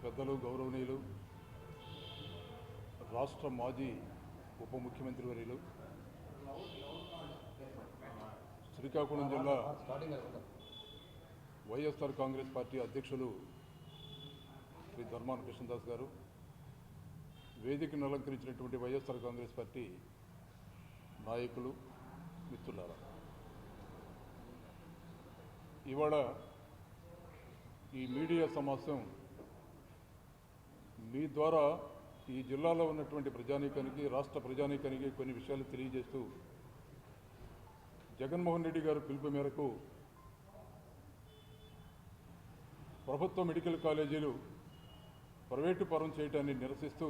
పెద్దలు గౌరవనీయులు రాష్ట్ర మాజీ ఉప ముఖ్యమంత్రి వర్యులు శ్రీకాకుళం జిల్లా వైఎస్ఆర్ కాంగ్రెస్ పార్టీ అధ్యక్షులు శ్రీ ధర్మాన కృష్ణదాస్ గారు, వేదికను అలంకరించినటువంటి వైఎస్ఆర్ కాంగ్రెస్ పార్టీ నాయకులు, మిత్రులారా, ఇవాళ ఈ మీడియా సమావేశం మీ ద్వారా ఈ జిల్లాలో ఉన్నటువంటి ప్రజానీకానికి, రాష్ట్ర ప్రజానీకానికి కొన్ని విషయాలు తెలియజేస్తూ జగన్మోహన్ రెడ్డి గారు పిలుపు మేరకు ప్రభుత్వ మెడికల్ కాలేజీలు ప్రైవేటు పరం చేయడాన్ని నిరసిస్తూ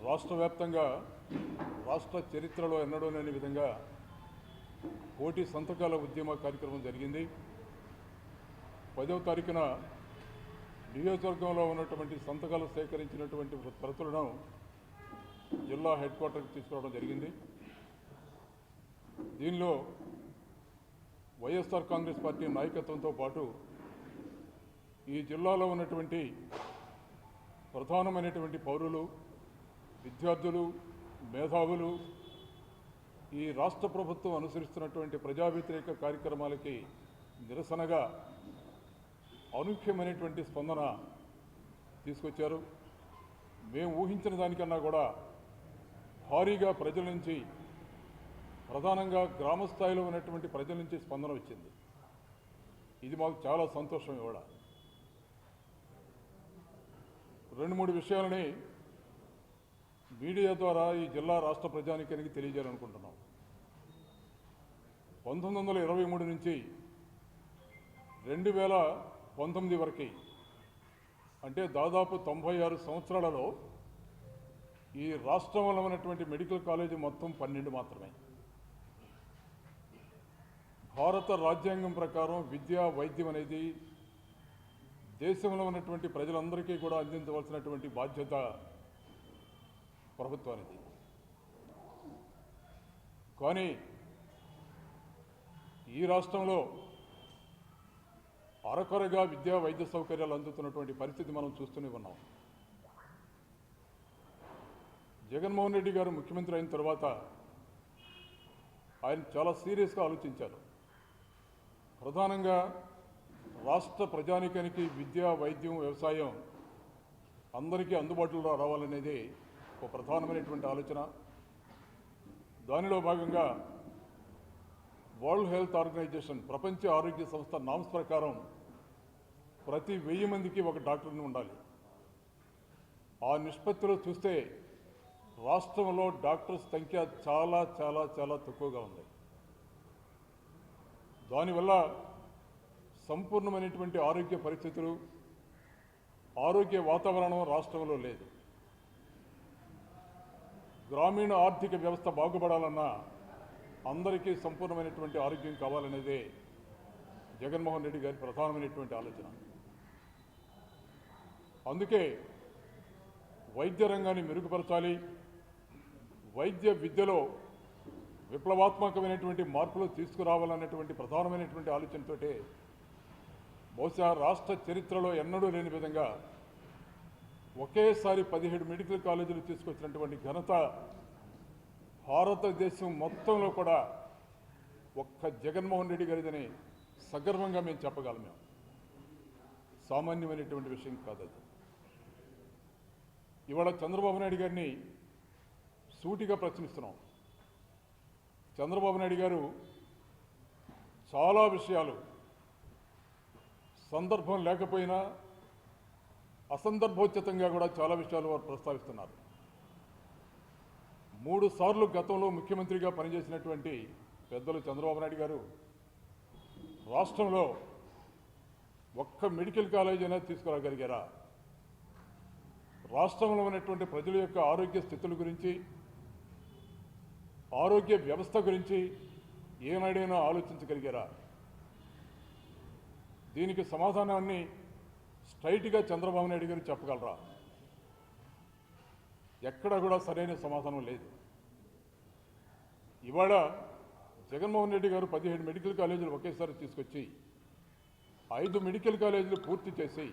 రాష్ట్ర వ్యాప్తంగా రాష్ట్ర చరిత్రలో ఎన్నడూ లేని విధంగా కోటి సంతకాల ఉద్యమ కార్యక్రమం జరిగింది. 10వ తారీఖున నియోజకవర్గంలో ఉన్నటువంటి సంతకాలు సేకరించినటువంటి ప్రతులను జిల్లా హెడ్ క్వార్టర్కి తీసుకురావడం జరిగింది. దీనిలో వైఎస్ఆర్ కాంగ్రెస్ పార్టీ నాయకత్వంతో పాటు ఈ జిల్లాలో ఉన్నటువంటి ప్రధానమైనటువంటి పౌరులు, విద్యార్థులు, మేధావులు ఈ రాష్ట్ర ప్రభుత్వం అనుసరిస్తున్నటువంటి ప్రజా వ్యతిరేక కార్యక్రమాలకి నిరసనగా అనూహ్యమైనటువంటి స్పందన తీసుకొచ్చారు. మేము ఊహించిన దానికన్నా కూడా భారీగా ప్రజల నుంచి, ప్రధానంగా గ్రామ స్థాయిలో ఉన్నటువంటి ప్రజల నుంచి స్పందన వచ్చింది. ఇది మాకు చాలా సంతోషం. ఇవాళ 2-3 విషయాలని మీడియా ద్వారా ఈ జిల్లా రాష్ట్ర ప్రజానీకానికి తెలియజేయాలనుకుంటున్నాం. 1923 నుంచి 2019 వరకు, అంటే దాదాపు 96 సంవత్సరాలలో ఈ రాష్ట్రంలో ఉన్నటువంటి మెడికల్ కాలేజీ మొత్తం 12 మాత్రమే. భారత రాజ్యాంగం ప్రకారం విద్యా, వైద్యం అనేది దేశంలో ఉన్నటువంటి ప్రజలందరికీ కూడా అందించవలసినటువంటి బాధ్యత ప్రభుత్వానికి. కానీ ఈ రాష్ట్రంలో అరకొరగా విద్యా, వైద్య సౌకర్యాలు అందుతున్నటువంటి పరిస్థితి మనం చూస్తూనే ఉన్నాం. జగన్మోహన్ రెడ్డి గారు ముఖ్యమంత్రి అయిన తర్వాత ఆయన చాలా సీరియస్గా ఆలోచించారు. ప్రధానంగా రాష్ట్ర ప్రజానీకానికి విద్య, వైద్యం, వ్యవసాయం అందరికీ అందుబాటులో రావాలనేది ఒక ప్రధానమైనటువంటి ఆలోచన. దానిలో భాగంగా వరల్డ్ హెల్త్ ఆర్గనైజేషన్, ప్రపంచ ఆరోగ్య సంస్థ నామ్స్ ప్రకారం ప్రతి 1000 మందికి ఒక డాక్టర్ని ఉండాలి. ఆ నిష్పత్తిలో చూస్తే రాష్ట్రంలో డాక్టర్స్ సంఖ్య చాలా చాలా చాలా తక్కువగా ఉంది. దానివల్ల సంపూర్ణమైనటువంటి ఆరోగ్య పరిస్థితులు, ఆరోగ్య వాతావరణం రాష్ట్రంలో లేదు. గ్రామీణ ఆర్థిక వ్యవస్థ బాగుపడాలన్నా అందరికీ సంపూర్ణమైనటువంటి ఆరోగ్యం కావాలనేదే జగన్మోహన్ రెడ్డి గారి ప్రధానమైనటువంటి ఆలోచన. అందుకే వైద్య రంగాన్ని మెరుగుపరచాలి, వైద్య విద్యలో విప్లవాత్మకమైనటువంటి మార్పులు తీసుకురావాలన్నటువంటి ప్రధానమైనటువంటి ఆలోచనతోటే బహుశా రాష్ట్ర చరిత్రలో ఎన్నడూ లేని విధంగా ఒకేసారి 17 మెడికల్ కాలేజీలు తీసుకొచ్చినటువంటి ఘనత భారతదేశం మొత్తంలో కూడా ఒక్క జగన్మోహన్ రెడ్డి గారిదని సగర్వంగా మేము చెప్పగలం. మేము సామాన్యమైనటువంటి విషయం కాదు అది. ఇవాళ చంద్రబాబు నాయుడు గారిని సూటిగా ప్రశ్నిస్తున్నాం. చంద్రబాబు నాయుడు గారు చాలా విషయాలు సందర్భం లేకపోయినా అసందర్భోచితంగా కూడా చాలా విషయాలు వారు ప్రస్తావిస్తున్నారు. 3 సార్లు గతంలో ముఖ్యమంత్రిగా పనిచేసినటువంటి పెద్దలు చంద్రబాబు నాయుడు గారు రాష్ట్రంలో ఒక్క మెడికల్ కాలేజీ అనేది తీసుకురాగలిగారా? రాష్ట్రంలో ఉన్నటువంటి ప్రజల యొక్క ఆరోగ్య స్థితుల గురించి, ఆరోగ్య వ్యవస్థ గురించి ఏనాడైనా ఆలోచించగలిగారా? దీనికి సమాధానాన్ని స్ట్రైట్గా చంద్రబాబు నాయుడు గారు చెప్పగలరా? ఎక్కడా కూడా సరైన సమాధానం లేదు. ఇవాళ జగన్మోహన్ రెడ్డి గారు 17 మెడికల్ కాలేజీలు ఒకేసారి తీసుకొచ్చి 5 మెడికల్ కాలేజీలు పూర్తి చేసి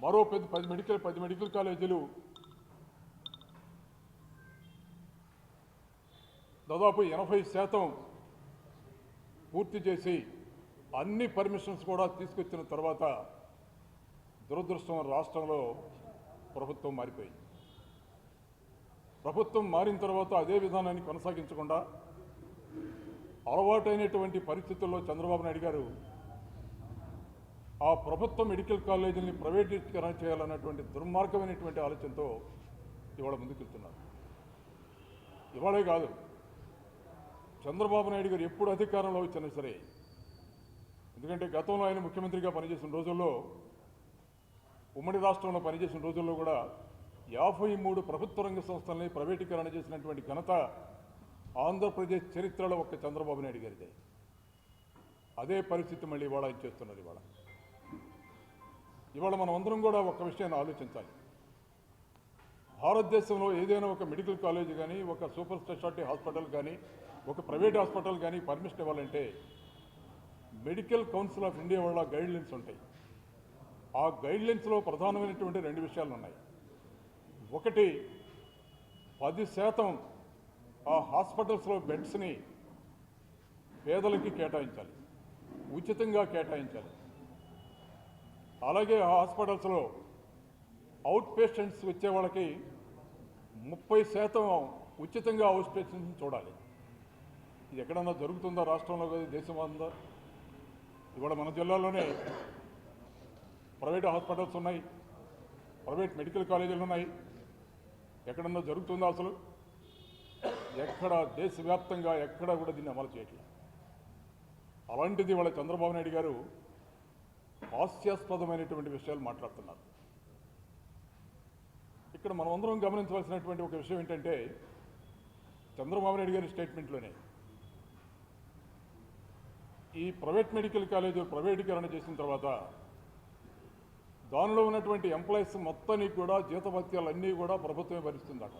మరో 10 మెడికల్ కాలేజీలు దాదాపు 80% పూర్తి చేసి అన్ని పర్మిషన్స్ కూడా తీసుకొచ్చిన తర్వాత దురదృష్టం రాష్ట్రంలో ప్రభుత్వం మారిపోయింది. ప్రభుత్వం మారిన తర్వాత అదే విధానాన్ని కొనసాగించకుండా అలవాటైనటువంటి పరిస్థితుల్లో చంద్రబాబు నాయుడు గారు ఆ ప్రభుత్వ మెడికల్ కాలేజీని ప్రైవేటీకరణ చేయాలన్నటువంటి దుర్మార్గమైనటువంటి ఆలోచనతో ఇవాళ ముందుకెళ్తున్నారు. ఇవాళే కాదు, చంద్రబాబు నాయుడు గారు ఎప్పుడు అధికారంలో వచ్చినా సరే, ఎందుకంటే గతంలో ఆయన ముఖ్యమంత్రిగా పనిచేసిన రోజుల్లో, ఉమ్మడి రాష్ట్రంలో పనిచేసిన రోజుల్లో కూడా 53 ప్రభుత్వ రంగ సంస్థల్ని ప్రైవేటీకరణ చేసినటువంటి ఘనత ఆంధ్రప్రదేశ్ చరిత్రలో ఒక్క చంద్రబాబు నాయుడు గారిదే. అదే పరిస్థితి మళ్ళీ ఇవాళ ఆయన చేస్తున్నారు. ఇవాళ మనం అందరం కూడా ఒక్క విషయాన్ని ఆలోచించాలి. భారతదేశంలో ఏదైనా ఒక మెడికల్ కాలేజ్ కానీ, ఒక సూపర్ స్పెషాలిటీ హాస్పిటల్ కానీ, ఒక ప్రైవేట్ హాస్పిటల్ కానీ పర్మిషన్ ఇవ్వాలంటే మెడికల్ కౌన్సిల్ ఆఫ్ ఇండియా వాళ్ళ గైడ్లైన్స్ ఉంటాయి. ఆ గైడ్లైన్స్లో ప్రధానమైనటువంటి 2 విషయాలు ఉన్నాయి. ఒకటి, 10% ఆ హాస్పిటల్స్లో బెడ్స్ని పేదలకి కేటాయించాలి, ఉచితంగా కేటాయించాలి. అలాగే ఆ హాస్పిటల్స్లో అవుట్ పేషెంట్స్ వచ్చే వాళ్ళకి 30% ఉచితంగా అవుట్ పేషెంట్స్ని చూడాలి. ఇది ఎక్కడన్నా జరుగుతుందా రాష్ట్రంలో, కదా దేశం అందా? ఇవాళ మన జిల్లాలోనే ప్రైవేట్ హాస్పిటల్స్ ఉన్నాయి, ప్రైవేట్ మెడికల్ కాలేజీలు ఉన్నాయి. ఎక్కడన్నా జరుగుతుందా అసలు? ఎక్కడ దేశవ్యాప్తంగా ఎక్కడ కూడా దీన్ని అమలు చేయట్లేదు. అలాంటిది వాళ్ళ చంద్రబాబు నాయుడు గారు హాస్యాస్పదమైనటువంటి విషయాలు మాట్లాడుతున్నారు. ఇక్కడ మనం అందరం గమనించవలసినటువంటి ఒక విషయం ఏంటంటే, చంద్రబాబు నాయుడు గారి స్టేట్మెంట్లోనే ఈ ప్రైవేట్ మెడికల్ కాలేజీలు ప్రైవేటీకరణ చేసిన తర్వాత దానిలో ఉన్నటువంటి ఎంప్లాయీస్ మొత్తానికి కూడా జీతభత్యాలన్నీ కూడా ప్రభుత్వమే భరిస్తుందట.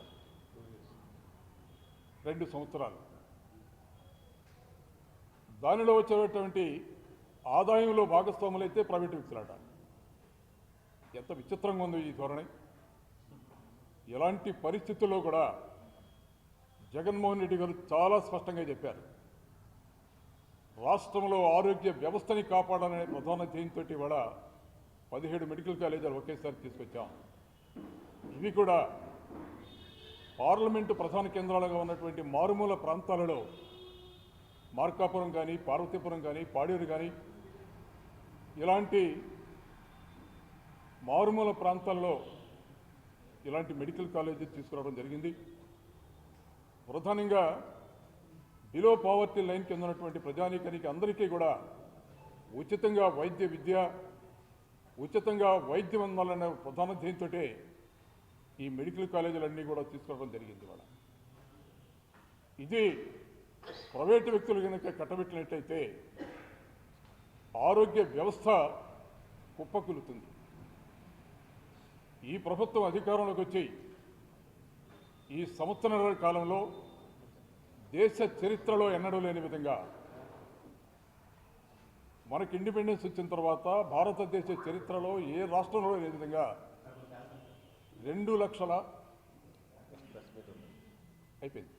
2 సంవత్సరాలు దానిలో వచ్చేటువంటి ఆదాయంలో భాగస్వాములైతే ప్రైవేటు వ్యక్తులట. ఎంత విచిత్రంగా ఉంది ఈ ధోరణి. ఇలాంటి పరిస్థితుల్లో కూడా జగన్మోహన్ రెడ్డి గారు చాలా స్పష్టంగా చెప్పారు, రాష్ట్రంలో ఆరోగ్య వ్యవస్థని కాపాడాలనే ప్రధాన ధ్యేయంతో ఇవాళ 17 మెడికల్ కాలేజీలు ఒకేసారి తీసుకొచ్చాం. ఇవి కూడా పార్లమెంటు ప్రధాన కేంద్రాలుగా ఉన్నటువంటి మారుమూల ప్రాంతాలలో మార్కాపురం కానీ, పార్వతీపురం కానీ, పాడేరు కానీ ఇలాంటి మారుమూల ప్రాంతాల్లో ఇలాంటి మెడికల్ కాలేజీ తీసుకురావడం జరిగింది. ప్రధానంగా బిలో పావర్టీ లైన్ కింద ఉన్నటువంటి ప్రజానీకానికి అందరికీ కూడా ఉచితంగా వైద్య విద్య, ఉచితంగా వైద్యం అందాలనే ప్రధాన ధ్యేయంతో ఈ మెడికల్ కాలేజీలన్నీ కూడా తీసుకురావడం జరిగింది. ఇవాళ ఇది ప్రైవేటు వ్యక్తులు కనుక కట్టబెట్టినట్టయితే ఆరోగ్య వ్యవస్థ కుప్పకూలుతుంది. ఈ ప్రభుత్వం అధికారంలోకి వచ్చి ఈ సంవత్సరాల కాలంలో దేశ చరిత్రలో ఎన్నడూ లేని విధంగా, మనకి ఇండిపెండెన్స్ వచ్చిన తర్వాత భారతదేశ చరిత్రలో ఏ రాష్ట్రంలో లేని విధంగా 2 లక్షల అయిపోయింది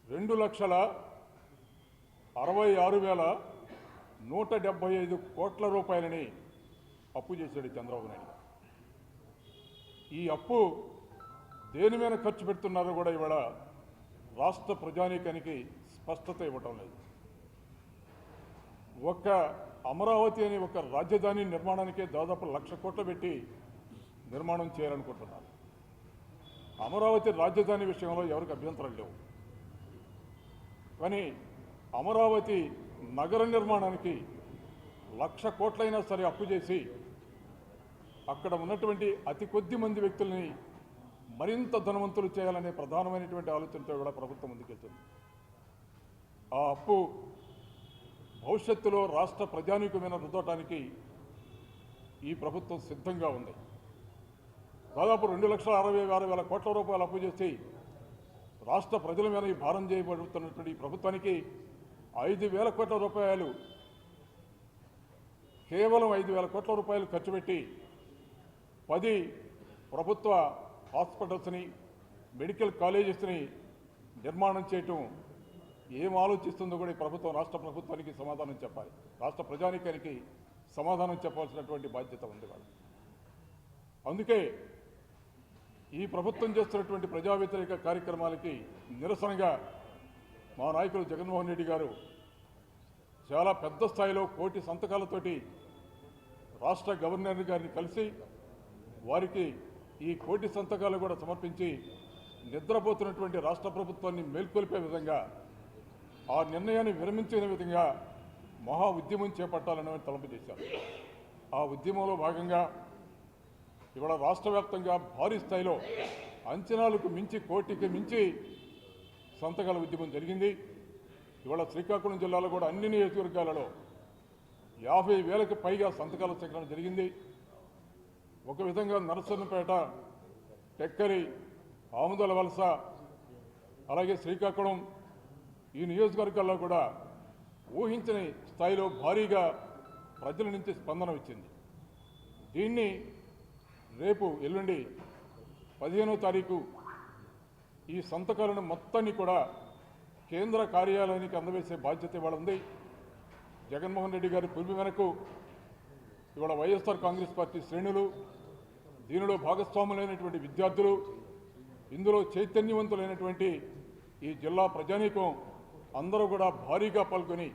2,66,175 కోట్ల రూపాయలని అప్పు చేశాడు చంద్రబాబు నాయుడు. ఈ అప్పు దేని మీద ఖర్చు పెడుతున్నారో కూడా ఇవాళ రాష్ట్ర ప్రజానీకానికి స్పష్టత ఇవ్వటం లేదు. ఒక్క అమరావతి అనే ఒక రాజధాని నిర్మాణానికే దాదాపు 1,00,000 కోట్లు పెట్టి నిర్మాణం చేయాలనుకుంటున్నారు. అమరావతి రాజధాని విషయంలో ఎవరికి అభ్యంతరం లేవు, కానీ అమరావతి నగర నిర్మాణానికి 1,00,000 కోట్లైనా సరే అప్పు చేసి అక్కడ ఉన్నటువంటి అతి కొద్ది మంది వ్యక్తుల్ని మరింత ధనవంతులు చేయాలనే ప్రధానమైనటువంటి ఆలోచనతో కూడా ప్రభుత్వం ముందుకెళ్తుంది. ఆ అప్పు భవిష్యత్తులో రాష్ట్ర ప్రజానీకమైన రుద్దటానికి ఈ ప్రభుత్వం సిద్ధంగా ఉంది. దాదాపు 2,66,000 కోట్ల రూపాయలు అప్పు చేసి రాష్ట్ర ప్రజల మీద ఈ భారం చేయబడుతున్నటువంటి ఈ ప్రభుత్వానికి 5,000 కోట్ల రూపాయలు, కేవలం 5,000 కోట్ల రూపాయలు ఖర్చు పెట్టి 10 ప్రభుత్వ హాస్పిటల్స్ని, మెడికల్ కాలేజెస్ని నిర్మాణం చేయటం ఏం ఆలోచిస్తుందో కూడా ఈ ప్రభుత్వం రాష్ట్ర ప్రభుత్వానికి సమాధానం చెప్పాలి. రాష్ట్ర ప్రజానీకానికి సమాధానం చెప్పాల్సినటువంటి బాధ్యత ఉంది వాళ్ళు. అందుకే ఈ ప్రభుత్వం చేస్తున్నటువంటి ప్రజా వ్యతిరేక కార్యక్రమాలకి నిరసనగా మా నాయకులు జగన్మోహన్ రెడ్డి గారు చాలా పెద్ద స్థాయిలో 1 కోటి సంతకాలతోటి రాష్ట్ర గవర్నర్ గారిని కలిసి వారికి ఈ 1 కోటి సంతకాలు కూడా సమర్పించి నిద్రపోతున్నటువంటి రాష్ట్ర ప్రభుత్వాన్ని మేల్కొల్పే విధంగా, ఆ నిర్ణయాన్ని విరమించిన విధంగా మహా ఉద్యమం చేపట్టాలని తలంపు చేశారు. ఆ ఉద్యమంలో భాగంగా ఇవాళ రాష్ట్ర వ్యాప్తంగా భారీ స్థాయిలో అంచనాలకు మించి 1 కోటికి మించి సంతకాల ఉద్యమం జరిగింది. ఇవాళ శ్రీకాకుళం జిల్లాలో కూడా అన్ని నియోజకవర్గాలలో 50,000కి పైగా సంతకాల సేకరణ జరిగింది. ఒక విధంగా నరసన్నపేట, టెక్కలి, ఆముదల వలస, అలాగే శ్రీకాకుళం ఈ నియోజకవర్గాల్లో కూడా ఊహించని స్థాయిలో భారీగా ప్రజల నుంచి స్పందన వచ్చింది. దీన్ని రేపు ఎల్లుండి 15వ తారీఖు ఈ సంతకాలను మొత్తాన్ని కూడా కేంద్ర కార్యాలయానికి అందవేసే బాధ్యత ఇవాళ ఉంది. జగన్మోహన్ రెడ్డి గారి పిలుపు మేరకు ఇవాళ వైఎస్ఆర్ కాంగ్రెస్ పార్టీ శ్రేణులు, దీనిలో భాగస్వాములైనటువంటి విద్యార్థులు, ఇందులో చైతన్యవంతులైనటువంటి ఈ జిల్లా ప్రజానీకం అందరూ కూడా భారీగా పాల్గొని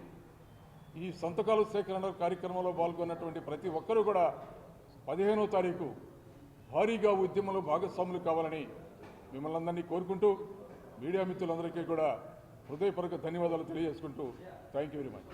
ఈ సంతకాల సేకరణ కార్యక్రమంలో పాల్గొన్నటువంటి ప్రతి ఒక్కరూ కూడా 15వ తారీఖు భారీగా ఉద్యమంలో భాగస్వాములు కావాలని మిమ్మల్ని అందరినీ కోరుకుంటూ, మీడియా మిత్రులందరికీ కూడా హృదయపూర్వక ధన్యవాదాలు తెలియజేసుకుంటూ థ్యాంక్ యూ వెరీ మచ్.